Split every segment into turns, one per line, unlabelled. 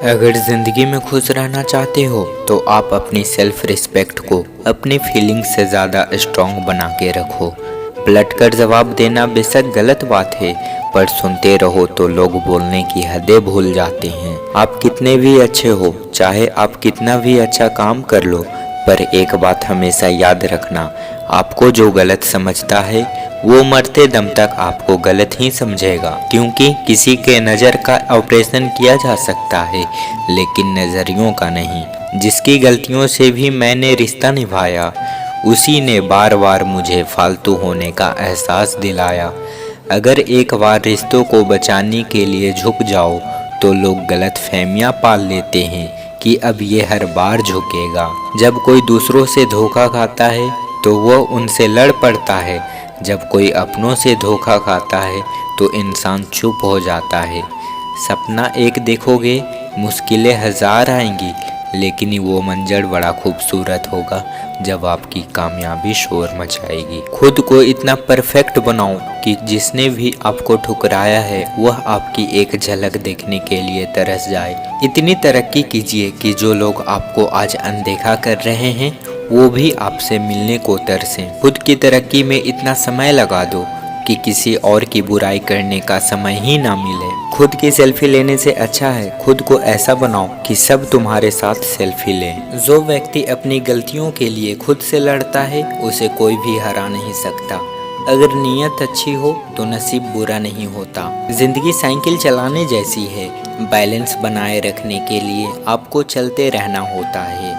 अगर ज़िंदगी में खुश रहना चाहते हो तो आप अपनी सेल्फ रिस्पेक्ट को अपनी फीलिंग्स से ज़्यादा स्ट्रॉन्ग बना के रखो। पलट कर जवाब देना बेशक गलत बात है, पर सुनते रहो तो लोग बोलने की हदें भूल जाते हैं। आप कितने भी अच्छे हो, चाहे आप कितना भी अच्छा काम कर लो, पर एक बात हमेशा याद रखना, आपको जो गलत समझता है वो मरते दम तक आपको गलत ही समझेगा। क्योंकि किसी के नज़र का ऑपरेशन किया जा सकता है, लेकिन नज़रियों का नहीं। जिसकी गलतियों से भी मैंने रिश्ता निभाया, उसी ने बार बार मुझे फालतू होने का एहसास दिलाया। अगर एक बार रिश्तों को बचाने के लिए झुक जाओ तो लोग गलत फहमियाँ पाल लेते हैं कि अब ये हर बार झुकेगा। जब कोई दूसरों से धोखा खाता है तो वह उनसे लड़ पड़ता है, जब कोई अपनों से धोखा खाता है तो इंसान चुप हो जाता है। सपना एक देखोगे, मुश्किलें हज़ार आएंगी, लेकिन वो मंजर बड़ा खूबसूरत होगा जब आपकी कामयाबी शोर मचाएगी। खुद को इतना परफेक्ट बनाओ कि जिसने भी आपको ठुकराया है वह आपकी एक झलक देखने के लिए तरस जाए। इतनी तरक्की कीजिए कि जो लोग आपको आज अनदेखा कर रहे हैं वो भी आपसे मिलने को तरसें। खुद की तरक्की में इतना समय लगा दो कि किसी और की बुराई करने का समय ही ना मिले। खुद की सेल्फी लेने से अच्छा है खुद को ऐसा बनाओ कि सब तुम्हारे साथ सेल्फी लें। जो व्यक्ति अपनी गलतियों के लिए खुद से लड़ता है उसे कोई भी हरा नहीं सकता। अगर नीयत अच्छी हो तो नसीब बुरा नहीं होता। जिंदगी साइकिल चलाने जैसी है, बैलेंस बनाए रखने के लिए आपको चलते रहना होता है।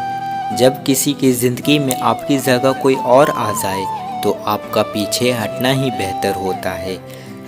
जब किसी की ज़िंदगी में आपकी जगह कोई और आ जाए तो आपका पीछे हटना ही बेहतर होता है।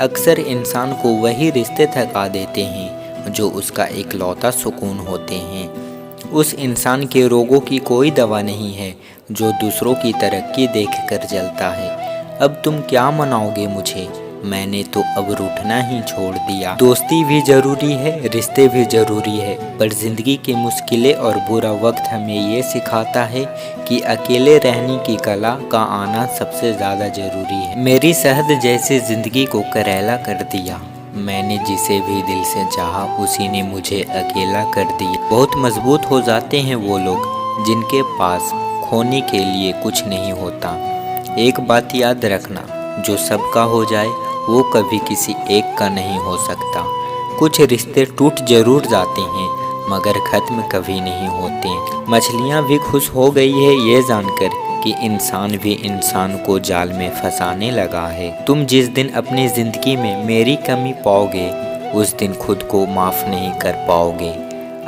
अक्सर इंसान को वही रिश्ते थका देते हैं जो उसका इकलौता सुकून होते हैं। उस इंसान के रोगों की कोई दवा नहीं है जो दूसरों की तरक्की देखकर जलता है। अब तुम क्या मनाओगे मुझे, मैंने तो अब रूठना ही छोड़ दिया। दोस्ती भी ज़रूरी है, रिश्ते भी ज़रूरी है, पर ज़िंदगी की मुश्किलें और बुरा वक्त हमें ये सिखाता है कि अकेले रहने की कला का आना सबसे ज़्यादा ज़रूरी है। मेरी शहद जैसे ज़िंदगी को करेला कर दिया, मैंने जिसे भी दिल से चाहा उसी ने मुझे अकेला कर दिया। बहुत मजबूत हो जाते हैं वो लोग जिनके पास खोने के लिए कुछ नहीं होता। एक बात याद रखना, जो सबका हो जाए वो कभी किसी एक का नहीं हो सकता। कुछ रिश्ते टूट जरूर जाते हैं मगर ख़त्म कभी नहीं होते। मछलियाँ भी खुश हो गई है ये जानकर कि इंसान भी इंसान को जाल में फंसाने लगा है। तुम जिस दिन अपनी ज़िंदगी में मेरी कमी पाओगे उस दिन खुद को माफ़ नहीं कर पाओगे।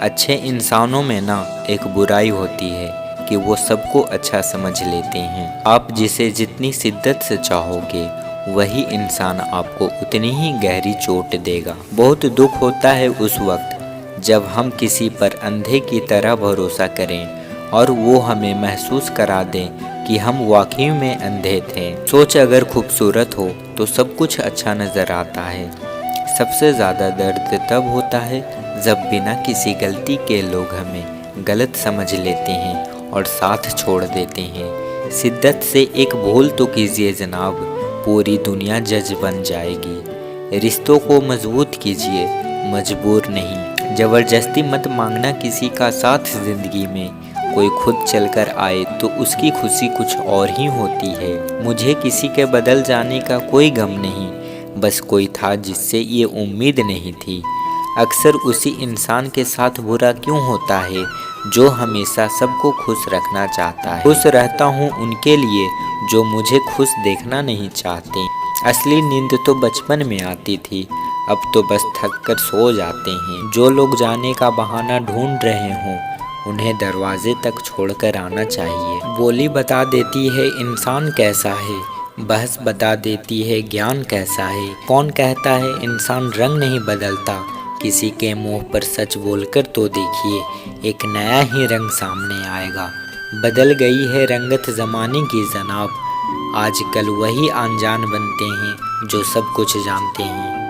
अच्छे इंसानों में ना एक बुराई होती है कि वो सबको अच्छा समझ लेते हैं। आप जिसे जितनी शिद्दत से चाहोगे वही इंसान आपको उतनी ही गहरी चोट देगा। बहुत दुख होता है उस वक्त जब हम किसी पर अंधे की तरह भरोसा करें और वो हमें महसूस करा दें कि हम वाकई में अंधे थे। सोच अगर खूबसूरत हो तो सब कुछ अच्छा नज़र आता है। सबसे ज़्यादा दर्द तब होता है जब बिना किसी गलती के लोग हमें गलत समझ लेते हैं और साथ छोड़ देते हैं। शिद्दत से एक भूल तो कीजिए जनाब, पूरी दुनिया जज बन जाएगी। रिश्तों को मजबूत कीजिए, मजबूर नहीं। ज़बरदस्ती मत मांगना किसी का साथ ज़िंदगी में। कोई खुद चलकर आए तो उसकी खुशी कुछ और ही होती है। मुझे किसी के बदल जाने का कोई गम नहीं, बस कोई था जिससे ये उम्मीद नहीं थी। अक्सर उसी इंसान के साथ बुरा क्यों होता है जो हमेशा सबको खुश रखना चाहता है। खुश रहता हूँ उनके लिए जो मुझे खुश देखना नहीं चाहते। असली नींद तो बचपन में आती थी, अब तो बस थक कर सो जाते हैं। जो लोग जाने का बहाना ढूंढ रहे हों उन्हें दरवाजे तक छोड़कर आना चाहिए। बोली बता देती है इंसान कैसा है, बहस बता देती है ज्ञान कैसा है। कौन कहता है इंसान रंग नहीं बदलता, किसी के मुंह पर सच बोलकर तो देखिए, एक नया ही रंग सामने आएगा। बदल गई है रंगत ज़माने की जनाब, आजकल वही अनजान बनते हैं जो सब कुछ जानते हैं।